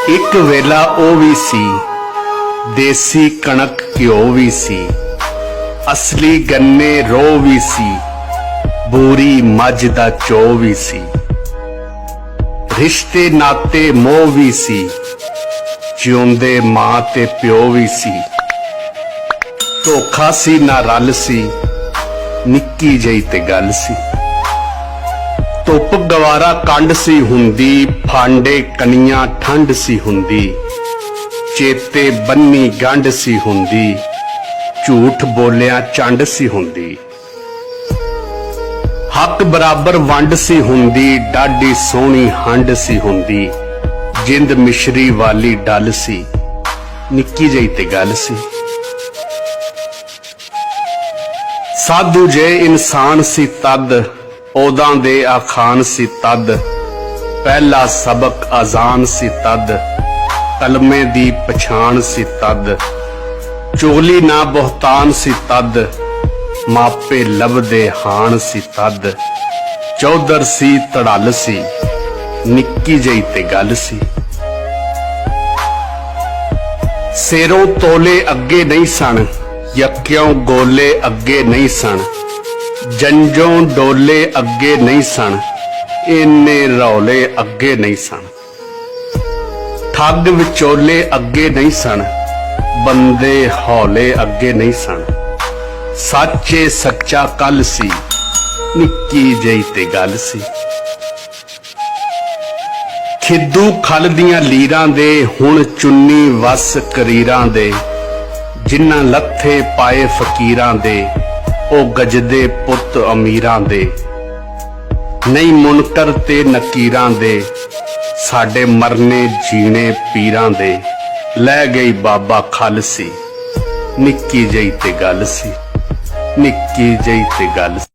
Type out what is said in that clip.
एक वेला ओ भी सी, देसी कणक घ्यो भी सी, असली गन्ने रो भी सी, बूरी मझ दा चो भी सी, रिश्ते नाते मोह भी सी, जिउंदे मां ते प्यो भी सी, धोखा सी ना रल सी, निक्की जही ते गल सी। धुप गवारा कंड सी हुंदी, फांडे कनियां ठंड सी हुंदी, चेते बन्नी गंढ सी हुंदी, झूठ बोलिया चंड सी हुंदी, हक बराबर वंड सी हुंदी, डाडी सोहनी हंड सी हुंदी, जिंद मिश्री वाली डल सी, निक्की जही ते गल सी। साधु जे इंसान सी तद, ओदां दे आखान सी तद, पहला सबक अजान सी तद, कलमे दी पछाण सी तद, चुगली ना बोहतान सी तद, मापे लभदे हान सी तद, चौधर सी धड़ल सी, निक्की जही ते गल सी। सेरों तोले अगे नहीं सन, यक्यों गोले अगे नहीं सन, जंजों डोले अगे नहीं सन, इन्ने रौले अगे नहीं सन, ठग विचोले अगे नहीं सन, बंदे हौले अगे नहीं सन, सच्चे सच्चा कल सी, निक्की जही ते गल सी। खिद्दू खल दियां लीरां दे, हुण चुन्नी वस करीरां दे, जिन्हां लत्थे पाए फकीरां दे, ओ गजदे पुत अमीरां दे, नहीं मुनकर ते नकीरां दे, साडे मरने जीने पीरां दे, लै गई बाबा खल सी, निक्की जही ते गल सी, निक्की जही ते गल सी।